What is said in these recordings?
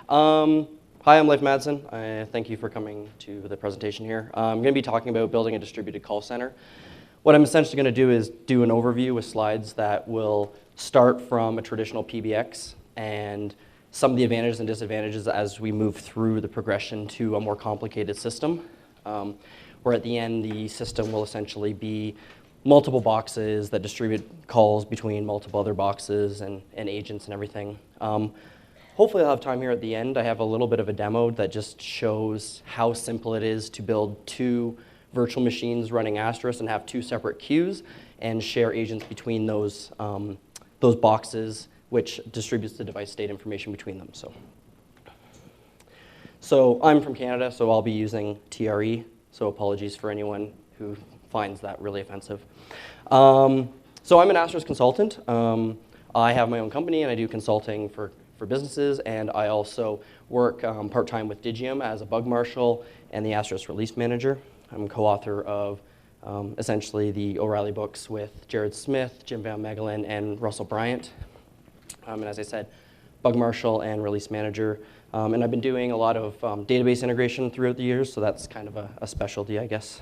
Hi, I'm Leif Madsen. Thank you for coming to the presentation here. I'm going to be talking about building a distributed call center. What I'm essentially going to do is do an overview with slides that will start from a traditional PBX and some of the advantages and disadvantages as we move through the progression to a more complicated system, where at the end the system will essentially be multiple boxes that distribute calls between multiple other boxes and agents and everything. Hopefully I'll have time here at the end. I have a little bit of a demo that just shows how simple it is to build two virtual machines running Asterisk and have two separate queues and share agents between those boxes, which distributes the device state information between them. So I'm from Canada, so I'll be using TRE, so apologies for anyone who finds that really offensive. So I'm an Asterisk consultant. I have my own company and I do consulting for businesses, and I also work part-time with Digium as a bug marshal and the Asterisk release manager. I'm co-author of essentially the O'Reilly books with Jared Smith, Jim Van Megelen, and Russell Bryant. And as I said, bug marshal and release manager. And I've been doing a lot of database integration throughout the years, so that's kind of a specialty, I guess.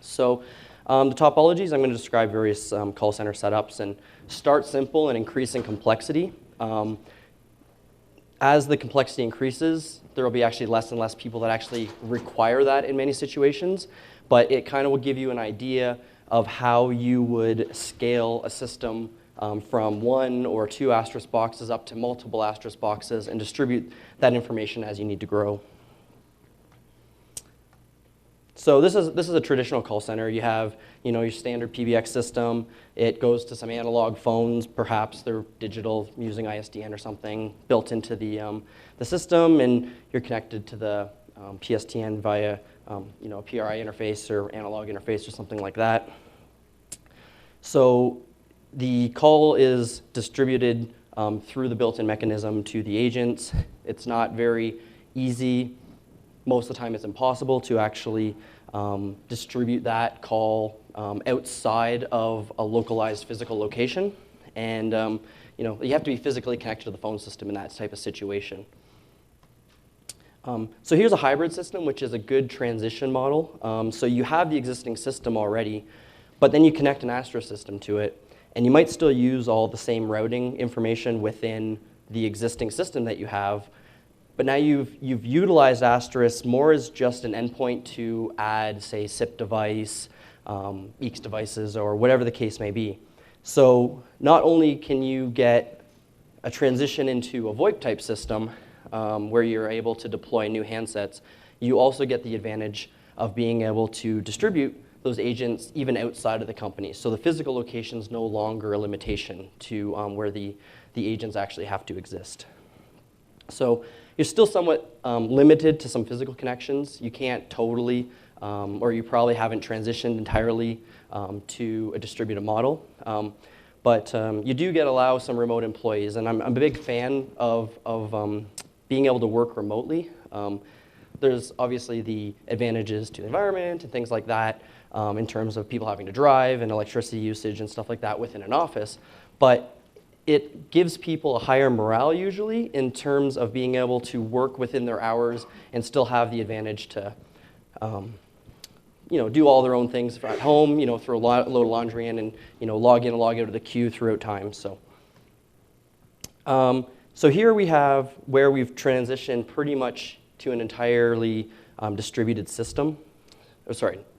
So the topologies, I'm going to describe various call center setups and start simple and increase in complexity. As the complexity increases, there will be actually less and less people that actually require that in many situations, but it kind of will give you an idea of how you would scale a system from one or two Asterisk boxes up to multiple Asterisk boxes and distribute that information as you need to grow. So this is a traditional call center. You have your standard PBX system. It goes to some analog phones. Perhaps they're digital using ISDN or something built into the system, and you're connected to the PSTN via a PRI interface or analog interface or something like that. So the call is distributed through the built-in mechanism to the agents. It's not very easy. Most of the time it's impossible to actually distribute that call outside of a localized physical location. And you have to be physically connected to the phone system in that type of situation. So here's a hybrid system, which is a good transition model. So you have the existing system already, but then you connect an Asterisk system to it. And you might still use all the same routing information within the existing system that you have, but now you've utilized Asterisk more as just an endpoint to add, say, SIP device, EEX devices, or whatever the case may be. So not only can you get a transition into a VoIP-type system where you're able to deploy new handsets, you also get the advantage of being able to distribute those agents even outside of the company. So the physical location is no longer a limitation to where the agents actually have to exist. So you're still somewhat limited to some physical connections. You can't totally, or you probably haven't transitioned entirely to a distributed model. But you do allow some remote employees, and I'm a big fan of being able to work remotely. There's obviously the advantages to the environment and things like that in terms of people having to drive and electricity usage and stuff like that within an office. But it gives people a higher morale usually in terms of being able to work within their hours and still have the advantage to do all their own things at home, throw a load of laundry in and log in and log out of the queue throughout time. So here we have where we've transitioned pretty much to an entirely distributed system.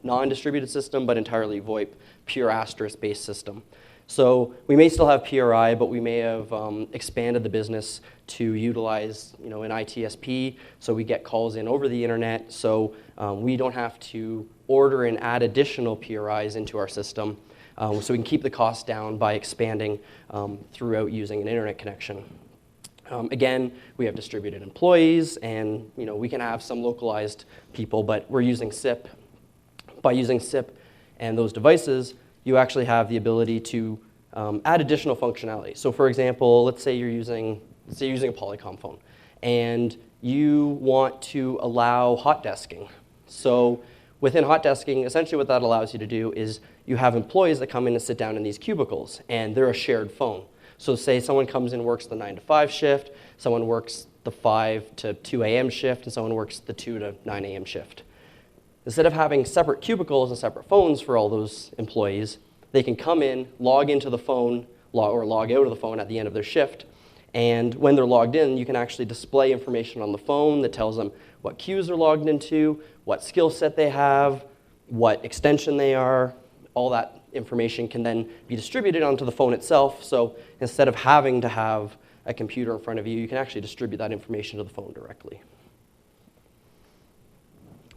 Non-distributed system, but entirely VoIP, pure Asterisk-based system. So we may still have PRI, but we may have expanded the business to utilize an ITSP, so we get calls in over the internet, so we don't have to order and add additional PRIs into our system, so we can keep the cost down by expanding throughout using an internet connection. Again, we have distributed employees, and we can have some localized people, but we're using SIP. By using SIP and those devices, you actually have the ability to add additional functionality. So for example, let's say you're using a Polycom phone, and you want to allow hot desking. So within hot desking, essentially what that allows you to do is you have employees that come in and sit down in these cubicles, and they're a shared phone. So say someone comes in and works the 9 to 5 shift, someone works the the 5 to 2 a.m. shift, and someone works the 2 to 9 a.m. shift. Instead of having separate cubicles and separate phones for all those employees, they can come in, log into the phone, or log out of the phone at the end of their shift, and when they're logged in, you can actually display information on the phone that tells them what queues they're logged into, what skill set they have, what extension they are. All that information can then be distributed onto the phone itself, so instead of having to have a computer in front of you, you can actually distribute that information to the phone directly.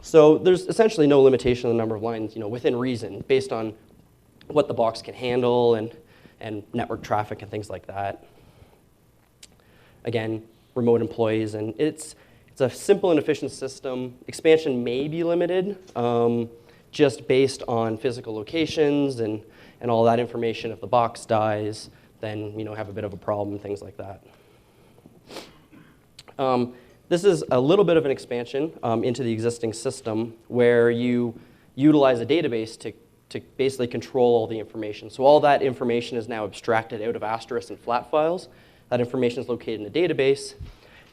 So there's essentially no limitation on the number of lines, within reason, based on what the box can handle and network traffic and things like that. Again, remote employees, and it's a simple and efficient system. Expansion may be limited, just based on physical locations and all that information. If the box dies, then have a bit of a problem, things like that. This is a little bit of an expansion into the existing system where you utilize a database to basically control all the information. So all that information is now abstracted out of Asterisk and flat files. That information is located in a database.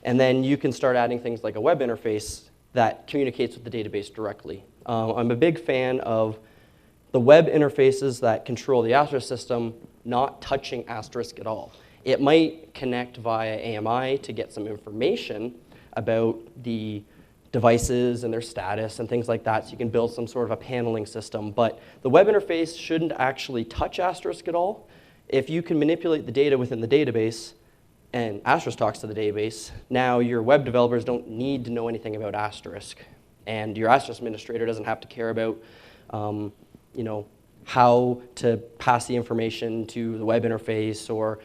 And then you can start adding things like a web interface that communicates with the database directly. I'm a big fan of the web interfaces that control the Asterisk system not touching Asterisk at all. It might connect via AMI to get some information about the devices and their status and things like that, so you can build some sort of a paneling system. But the web interface shouldn't actually touch Asterisk at all. If you can manipulate the data within the database, and Asterisk talks to the database, now your web developers don't need to know anything about Asterisk. And your Asterisk administrator doesn't have to care about how to pass the information to the web interface, or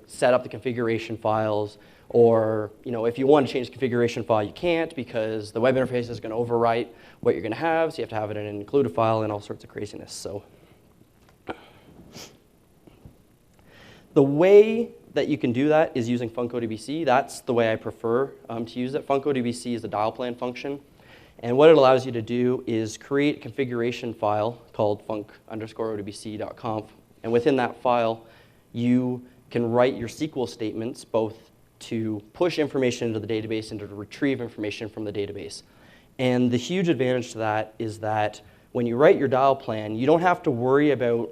set up the configuration files, or if you want to change the configuration file, you can't because the web interface is going to overwrite what you're going to have, so you have to have it in an included file and all sorts of craziness. So the way that you can do that is using FuncoDBC. That's the way I prefer to use it. FuncoDBC is a dial plan function. And what it allows you to do is create a configuration file called func_odbc.conf. And within that file, you can write your SQL statements both to push information into the database and to retrieve information from the database. And the huge advantage to that is that when you write your dial plan, you don't have to worry about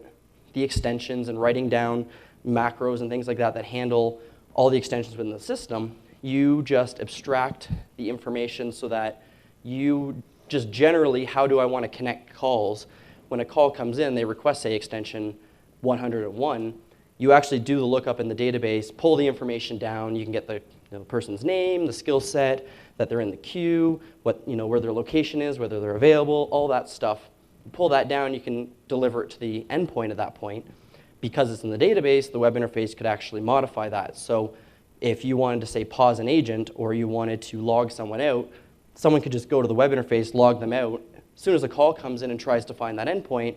the extensions and writing down macros and things like that that handle all the extensions within the system. You just abstract the information so that you just generally, how do I want to connect calls? When a call comes in, they request, say, extension 101. You actually do the lookup in the database, pull the information down. You can get the person's name, the skill set, that they're in the queue, where their location is, whether they're available, all that stuff. You pull that down, you can deliver it to the endpoint at that point. Because it's in the database, the web interface could actually modify that. So if you wanted to, say, pause an agent, or you wanted to log someone out, someone could just go to the web interface, log them out. As soon as a call comes in and tries to find that endpoint,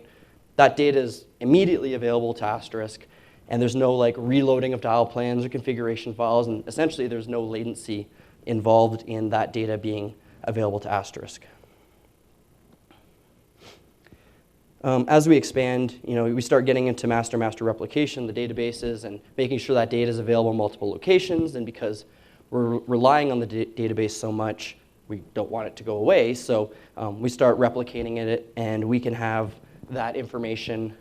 that data is immediately available to Asterisk, and there's no reloading of dial plans or configuration files, and essentially there's no latency involved in that data being available to Asterisk. As we expand, we start getting into master-master replication, the databases, and making sure that data is available in multiple locations. And because we're relying on the database so much, we don't want it to go away. So we start replicating it, and we can have that information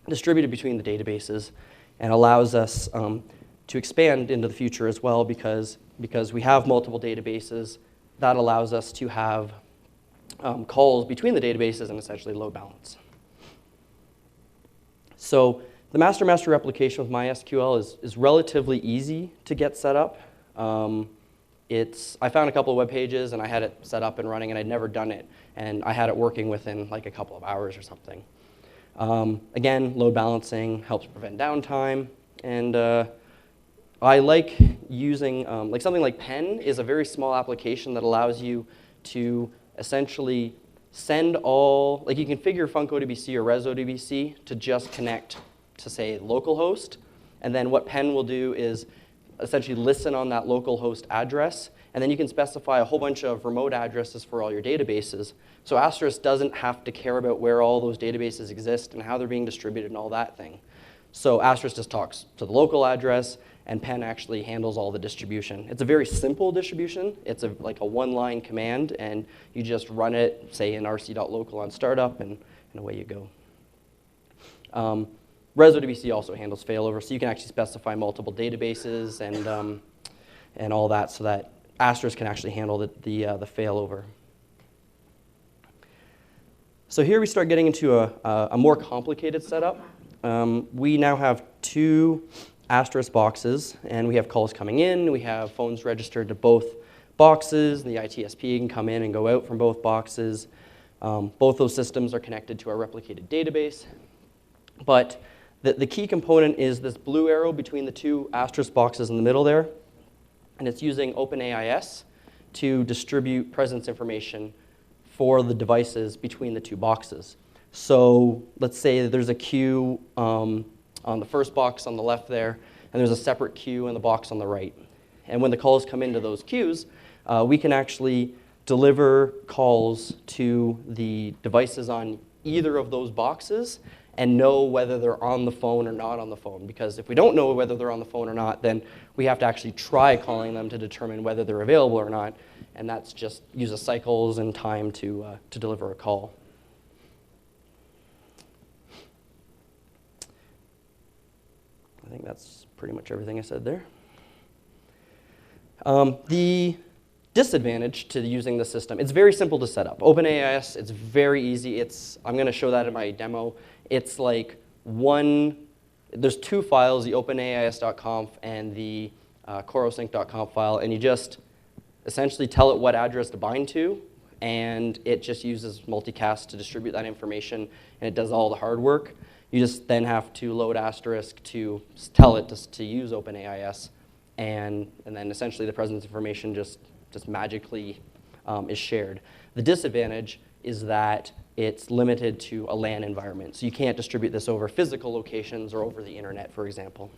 distributed between the databases, and allows us to expand into the future as well, because we have multiple databases. That allows us to have calls between the databases and essentially load balance. So the master-master replication with MySQL is relatively easy to get set up. I found a couple of web pages, and I had it set up and running, and I'd never done it. And I had it working within a couple of hours or something. Again, load balancing helps prevent downtime. And I like using, something like Pen is a very small application that allows you to essentially send all, you can configure FuncoDBC or ResODBC to just connect to, say, localhost. And then what Pen will do is essentially listen on that localhost address, and then you can specify a whole bunch of remote addresses for all your databases. So Asterisk doesn't have to care about where all those databases exist and how they're being distributed and all that thing. So Asterisk just talks to the local address, and pen actually handles all the distribution. It's a very simple distribution. It's like a one-line command, and you just run it, say in rc.local on startup, and away you go. ResODBC also handles failover, so you can actually specify multiple databases and all that, so that Asterisk can actually handle the failover. So here we start getting into a more complicated setup. We now have 2 Asterisk boxes, and we have calls coming in. We have phones registered to both boxes. The ITSP can come in and go out from both boxes. Both those systems are connected to our replicated database. But the key component is this blue arrow between the 2 Asterisk boxes in the middle there. And it's using OpenAIS to distribute presence information for the devices between the 2 boxes. So let's say that there's a queue on the first box on the left there, and there's a separate queue in the box on the right. And when the calls come into those queues, we can actually deliver calls to the devices on either of those boxes and know whether they're on the phone or not on the phone. Because if we don't know whether they're on the phone or not, then we have to actually try calling them to determine whether they're available or not. And that's just uses cycles and time to deliver a call. I think that's pretty much everything I said there. The disadvantage to using the system, it's very simple to set up. OpenAIS, it's very easy. I'm going to show that in my demo. It's like there's 2 files, the openais.conf and the corosync.conf file, and you just essentially tell it what address to bind to, and it just uses multicast to distribute that information, and it does all the hard work. You just then have to load Asterisk to tell it to use OpenAIS, and then essentially the presence information just magically is shared. The disadvantage is that it's limited to a LAN environment, so you can't distribute this over physical locations or over the internet, for example.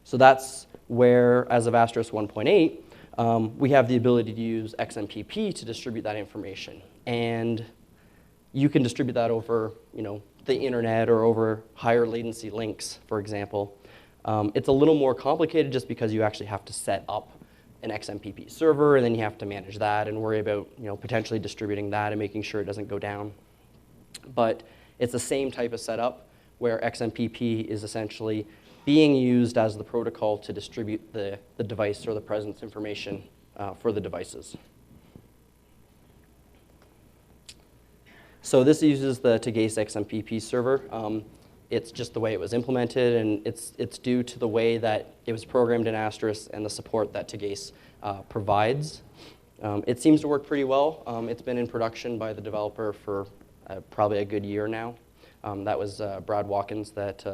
So that's where, as of Asterisk 1.8, we have the ability to use XMPP to distribute that information. And you can distribute that over, the internet or over higher latency links, for example. It's a little more complicated just because you actually have to set up an XMPP server, and then you have to manage that and worry about potentially distributing that and making sure it doesn't go down. But it's the same type of setup where XMPP is essentially being used as the protocol to distribute the device or the presence information for the devices. So this uses the Tegace XMPP server. It's just the way it was implemented, and it's due to the way that it was programmed in Asterisk and the support that Tegace provides. It seems to work pretty well. It's been in production by the developer for probably a good year now. That was Brad Watkins that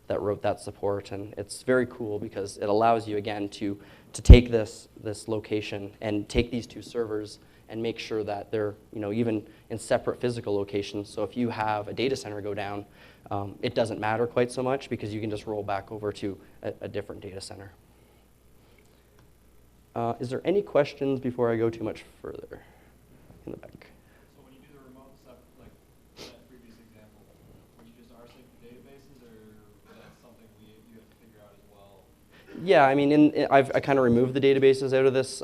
wrote that support, and it's very cool because it allows you, again, to take this location and take these 2 servers and make sure that they're even in separate physical locations. So if you have a data center go down, it doesn't matter quite so much because you can just roll back over to a different data center. Is there any questions before I go too much further in the back? So when you do the remote stuff, like that previous example, would you just rsync the databases, or is that something you have to figure out as well? Yeah, I mean, I kind of removed the databases out of this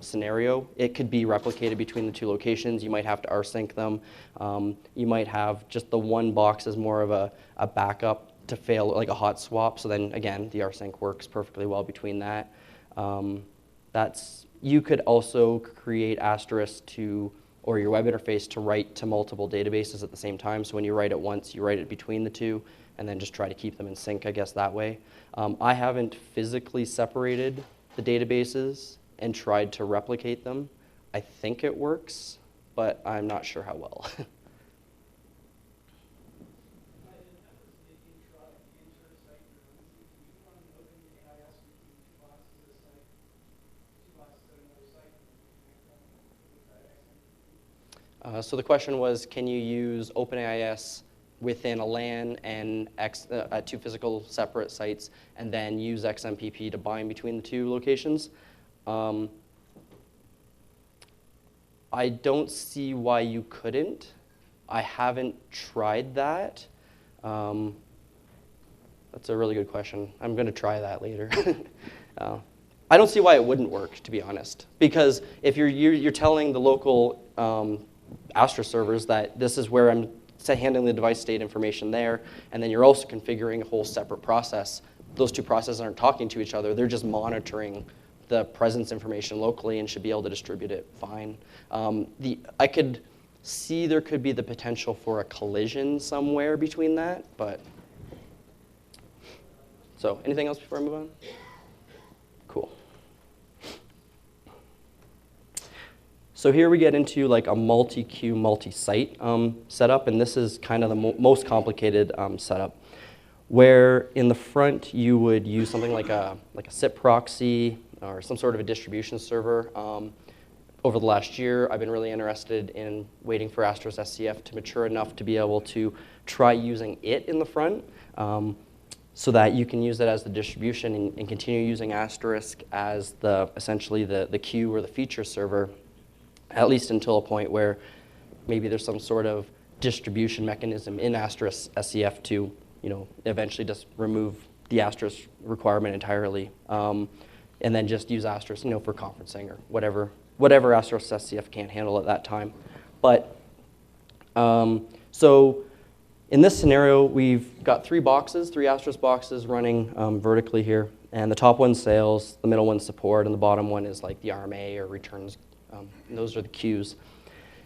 scenario. It could be replicated between the 2 locations. You might have to rsync them. You might have just the one box as more of a backup to fail, like a hot swap. So then again, the rsync works perfectly well between that. You could also create Asterisk or your web interface to write to multiple databases at the same time. So when you write it once, you write it between the 2, and then just try to keep them in sync, I guess, that way. I haven't physically separated the databases and tried to replicate them. I think it works, but I'm not sure how well. So the question was, can you use OpenAIS within a LAN and 2 physical separate sites, and then use XMPP to bind between the 2 locations? I don't see why you couldn't. I haven't tried that. That's a really good question. I'm going to try that later. I don't see why it wouldn't work, to be honest, because if you're telling the local Astra servers that this is where I'm handling the device state information there, and then you're also configuring a whole separate process. Those two processes aren't talking to each other. They're just monitoring the presence information locally and should be able to distribute it fine. I could see there could be the potential for a collision somewhere between that, but so anything else before I move on? Cool. So here we get into like a multi-queue, multi-site setup, and this is kind of the most complicated setup, where in the front you would use something like a SIP proxy or some sort of a distribution server. Over the last year, I've been really interested in waiting for Asterisk SCF to mature enough to be able to try using it in the front, so that you can use it as the distribution and continue using Asterisk as essentially the queue or the feature server, at least until a point where maybe there's some sort of distribution mechanism in Asterisk SCF to, eventually just remove the Asterisk requirement entirely, and then just use Asterisk, for conferencing or whatever Asterisk SCF can't handle at that time. But so in this scenario, we've got three Asterisk boxes running vertically here, and the top one's sales, the middle one's support, and the bottom one is like the RMA or returns. And those are the queues.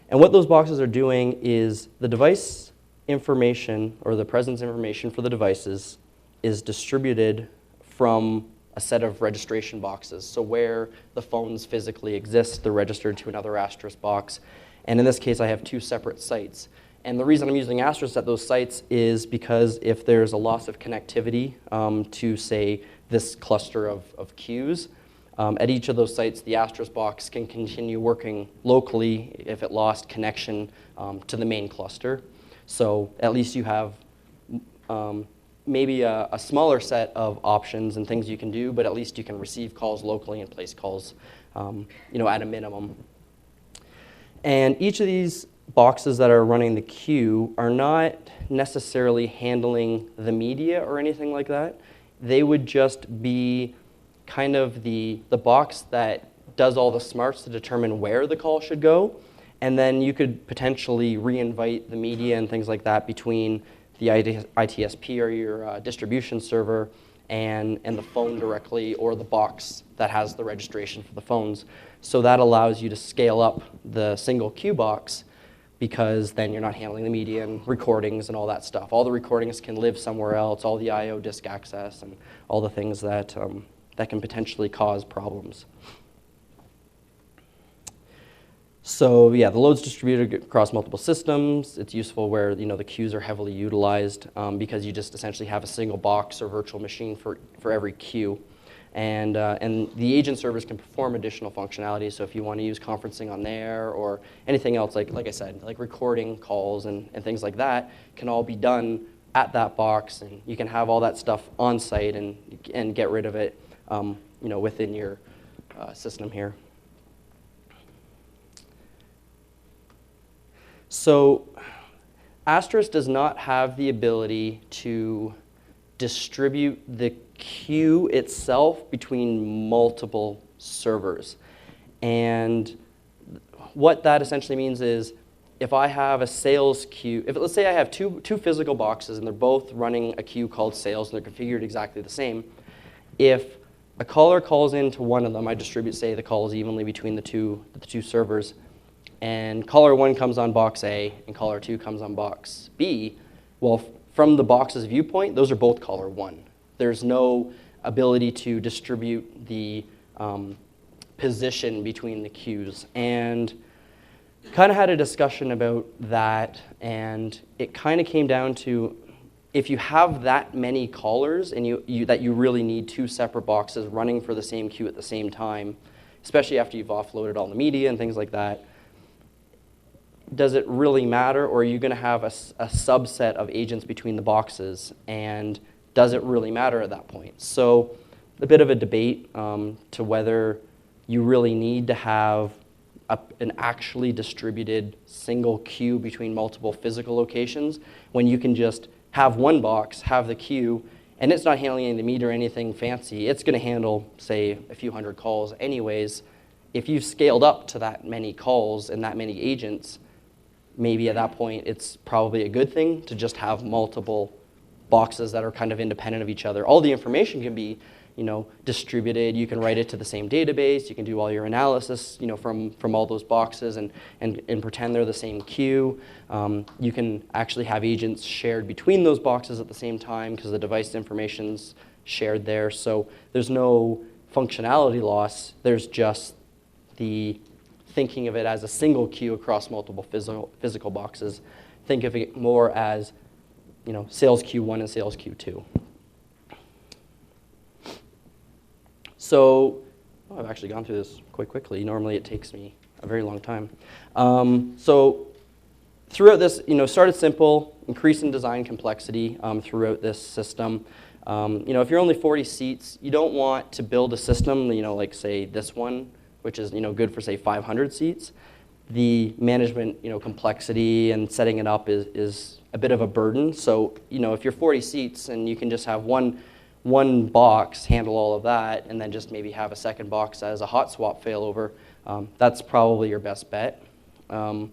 And what those boxes are doing is the device information or the presence information for the devices is distributed from a set of registration boxes. So where the phones physically exist, they're registered to another Asterisk box. And in this case, I have two separate sites. And the reason I'm using Asterisk at those sites is because if there's a loss of connectivity to, say, this cluster of queues, at each of those sites, the Asterisk box can continue working locally if it lost connection to the main cluster. So at least you have maybe a smaller set of options and things you can do, but at least you can receive calls locally and place calls at a minimum. And each of these boxes that are running the queue are not necessarily handling the media or anything like that. They would just be kind of the box that does all the smarts to determine where the call should go, and then you could potentially re-invite the media and things like that between the ITSP or your distribution server and the phone directly, or the box that has the registration for the phones. So that allows you to scale up the single queue box, because then you're not handling the media and recordings and all that stuff. All the recordings can live somewhere else, all the I/O disk access and all the things that can potentially cause problems. So yeah, the load's distributed across multiple systems. It's useful where the queues are heavily utilized because you just essentially have a single box or virtual machine for every queue. And the agent servers can perform additional functionality. So if you want to use conferencing on there or anything else, like I said, like recording calls and things like that, can all be done at that box, and you can have all that stuff on site and get rid of it within your system here. So Asterisk does not have the ability to distribute the queue itself between multiple servers. And what that essentially means is if I have a sales queue, let's say I have two physical boxes and they're both running a queue called sales and they're configured exactly the same, if a caller calls into one of them, I distribute, say, the calls evenly between the two servers, and caller 1 comes on box A and caller 2 comes on box B, well, from the box's viewpoint, those are both caller 1. There's no ability to distribute the position between the queues. And kind of had a discussion about that, and it kind of came down to, if you have that many callers and that you really need two separate boxes running for the same queue at the same time, especially after you've offloaded all the media and things like that, does it really matter, or are you going to have a subset of agents between the boxes, and does it really matter at that point? So a bit of a debate to whether you really need to have an actually distributed single queue between multiple physical locations when you can just have one box, have the queue, and it's not handling any meter or anything fancy, it's going to handle, say, a few hundred calls anyways. If you've scaled up to that many calls and that many agents, maybe at that point it's probably a good thing to just have multiple boxes that are kind of independent of each other. All the information can be, distributed. You can write it to the same database. You can do all your analysis, from all those boxes and pretend they're the same queue. You can actually have agents shared between those boxes at the same time because the device information's shared there. So there's no functionality loss. There's just the thinking of it as a single queue across multiple physical boxes. Think of it more as, sales queue 1 and sales queue 2. So, I've actually gone through this quite quickly. Normally it takes me a very long time. So throughout this, started simple, increasing design complexity throughout this system. If you're only 40 seats, you don't want to build a system, like say this one, which is good for say 500 seats. The management complexity and setting it up is a bit of a burden. So if you're 40 seats and you can just have one box handle all of that, and then just maybe have a second box as a hot swap failover, that's probably your best bet. But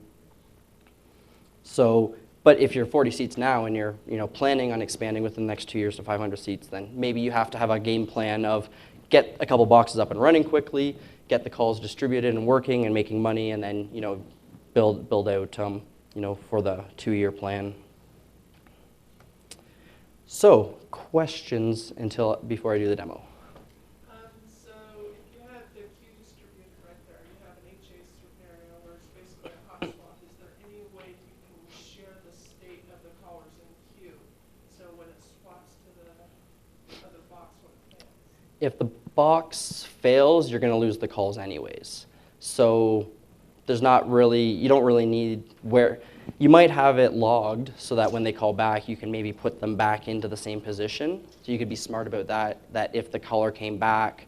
if you're 40 seats now and you're planning on expanding within the next 2 years to 500 seats, then maybe you have to have a game plan of get a couple boxes up and running quickly, get the calls distributed and working and making money, and then build out for the 2-year plan. So questions before I do the demo. So if you have the queue distributed right there, you have an HA scenario where it's basically a hot swap. Is there any way you can share the state of the callers in the queue so when it swaps to the other box when it fails? If the box fails, you're going to lose the calls anyways. So there's not really, you don't really need you might have it logged so that when they call back, you can maybe put them back into the same position. So you could be smart about that if the caller came back,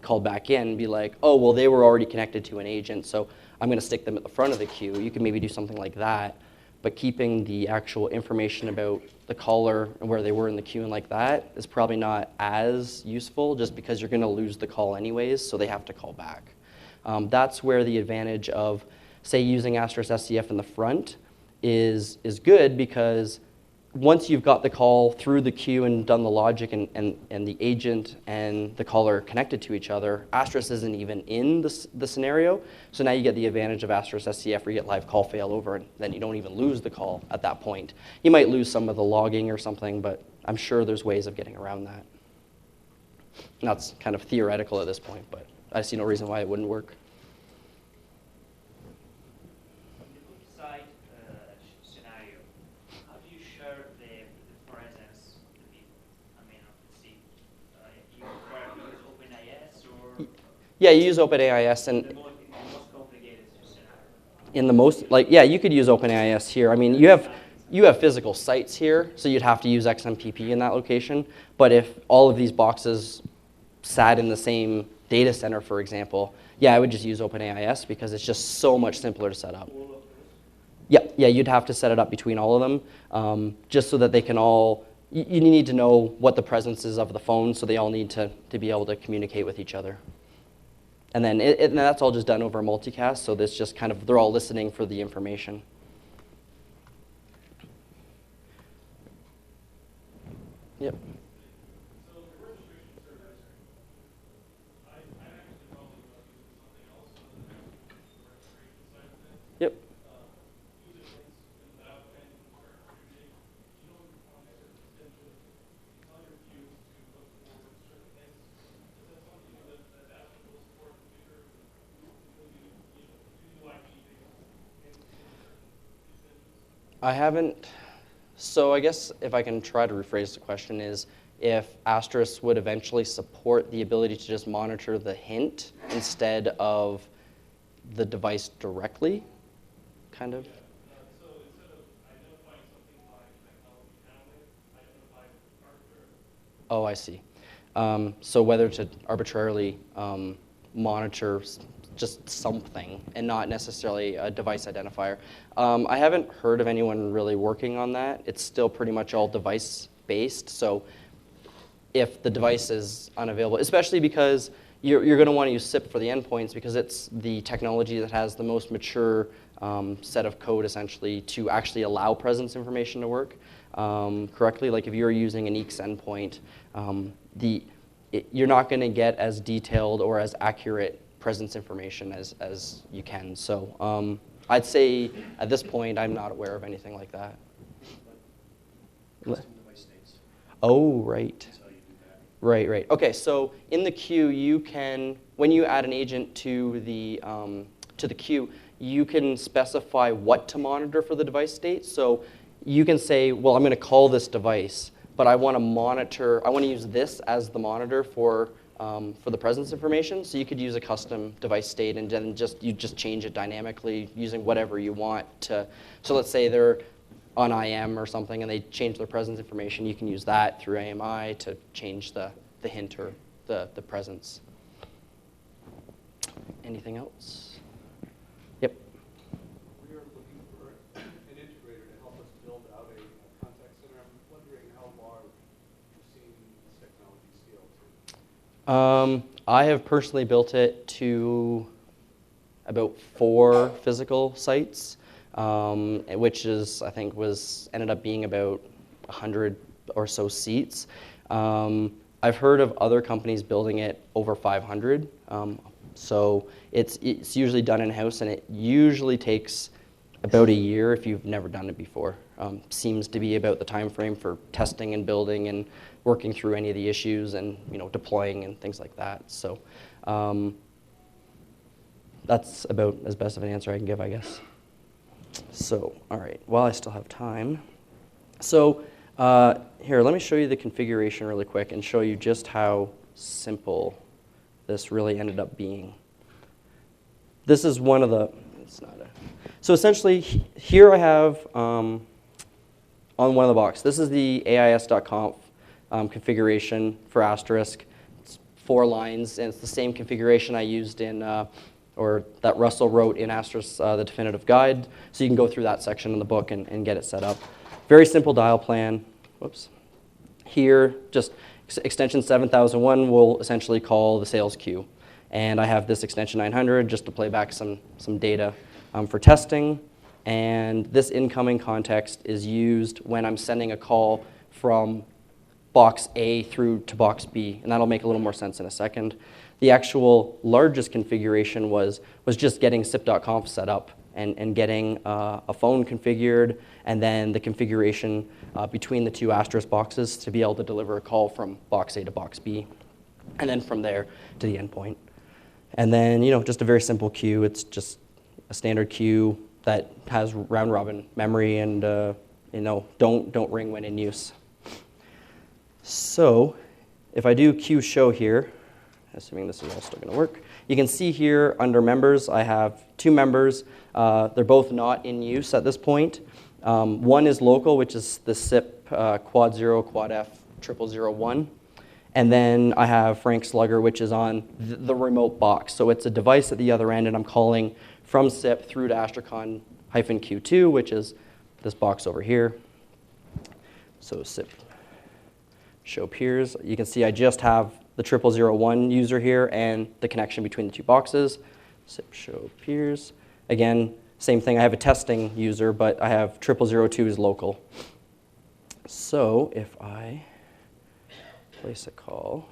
called back in, be like, oh, well, they were already connected to an agent, so I'm going to stick them at the front of the queue. You could maybe do something like that. But keeping the actual information about the caller and where they were in the queue and like that is probably not as useful just because you're going to lose the call anyways, so they have to call back. That's where the advantage of, say, using Asterisk-SCF in the front is good, because once you've got the call through the queue and done the logic and the agent and the caller connected to each other, Asterisk isn't even in the scenario. So now you get the advantage of Asterisk-SCF where you get live call failover, and then you don't even lose the call at that point. You might lose some of the logging or something, but I'm sure there's ways of getting around that. And that's kind of theoretical at this point, but I see no reason why it wouldn't work. Yeah, you use OpenAIS, and you could use OpenAIS here. I mean, you have physical sites here, so you'd have to use XMPP in that location. But if all of these boxes sat in the same data center, for example, I would just use OpenAIS because it's just so much simpler to set up. Yeah, you'd have to set it up between all of them, just so that they can all. You need to know what the presence is of the phone, so they all need to be able to communicate with each other. And then and that's all just done over multicast, so this just kind of, they're all listening for the information. Yep. So the registration service, I actually probably want to use something else other than the registration side of things. Yep. User links without any start contributing. You don't want to essentially tell your queues to look for certain things. Is that something that Asterisk will support in the future? Will you do IP based extensions? I haven't. So I guess if I can try to rephrase the question is, if Asterisk would eventually support the ability to just monitor the hint instead of the device directly, kind of? So instead of identifying something by technology handling, identify arbitrarily. Oh, I see. So whether to arbitrarily monitor just something and not necessarily a device identifier. I haven't heard of anyone really working on that. It's still pretty much all device-based. So if the device is unavailable, especially because you're going to want to use SIP for the endpoints because it's the technology that has the most mature set of code, essentially, to actually allow presence information to work correctly. Like if you're using an EEX endpoint, you're not going to get as detailed or as accurate presence information as you can. So I'd say at this point, I'm not aware of anything like that. Custom device states. Oh, right. That's how you do that. Right, right. Okay, so in the queue, you can, when you add an agent to the queue, you can specify what to monitor for the device state. So you can say, well, I'm going to call this device, but I want to monitor, I want to use this as the monitor for the presence information. So you could use a custom device state and then you just change it dynamically using whatever you want to. So let's say they're on IM or something and they change their presence information. You can use that through AMI to change the hint or the presence. Anything else? Yep. We are looking for an integrator to help us build out a contact center. I'm wondering how large you're seeing this technology scale to. I have personally built it to about 4 physical sites, which is, I think, ended up being about 100 or so seats. I've heard of other companies building it over 500. So it's usually done in-house, and it usually takes about a year if you've never done it before. Seems to be about the time frame for testing and building and working through any of the issues and deploying and things like that. So that's about as best of an answer I can give, I guess. So, all right, while I still have time. So here, let me show you the configuration really quick and show you just how simple this really ended up being. This is one of the, so essentially here I have on one of the boxes, this is the AIS.conf configuration for Asterisk. It's 4 lines, and it's the same configuration I used in, or that Russell wrote in Asterisk, the definitive guide. So you can go through that section in the book and get it set up. Very simple dial plan. Whoops. Here, just extension 7001 will essentially call the sales queue. And I have this extension 900 just to play back some data for testing. And this incoming context is used when I'm sending a call from box A through to box B. And that'll make a little more sense in a second. The actual largest configuration was just getting SIP.conf set up and getting a phone configured, and then the configuration between the 2 Asterisk boxes to be able to deliver a call from box A to box B, and then from there to the endpoint. And then, just a very simple queue. It's just a standard queue that has round-robin memory and, don't ring when in use. So if I do queue show here, assuming this is all still going to work, you can see here under members, I have 2 members. They're both not in use at this point. One is local, which is the SIP quad 0, quad F, 0001. And then I have Frank Slugger, which is on the remote box. So it's a device at the other end, and I'm calling from SIP through to Astracon-Q2, which is this box over here. So SIP show peers. You can see I just have the 0001 user here and the connection between the 2 boxes. SIP show peers. Again, same thing. I have a testing user, but I have 0002 is local. So if I place a call,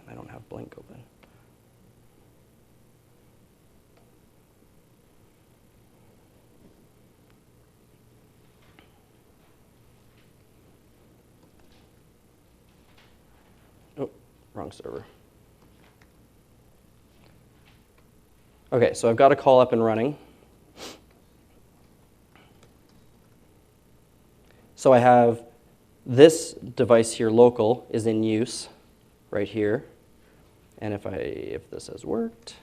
I don't have Blink open. Oh, wrong server. Okay, so I've got a call up and running. So I have this device here, local, is in use right here. And if this has worked,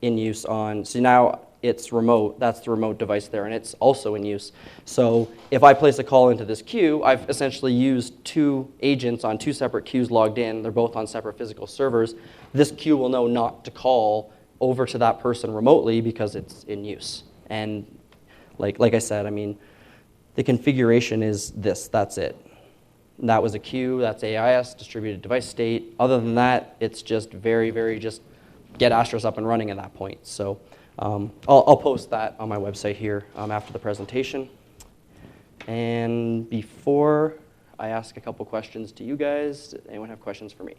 in use on, so now it's remote, that's the remote device there, and it's also in use. So if I place a call into this queue, I've essentially used 2 agents on 2 separate queues logged in. They're both on separate physical servers. This queue will know not to call over to that person remotely because it's in use. And like I said, I mean, the configuration is this, that's it. That was a queue, that's AIS, distributed device state. Other than that, it's just very just get Asterisk up and running at that point. So I'll post that on my website here after the presentation. And before I ask a couple questions to you guys, does anyone have questions for me?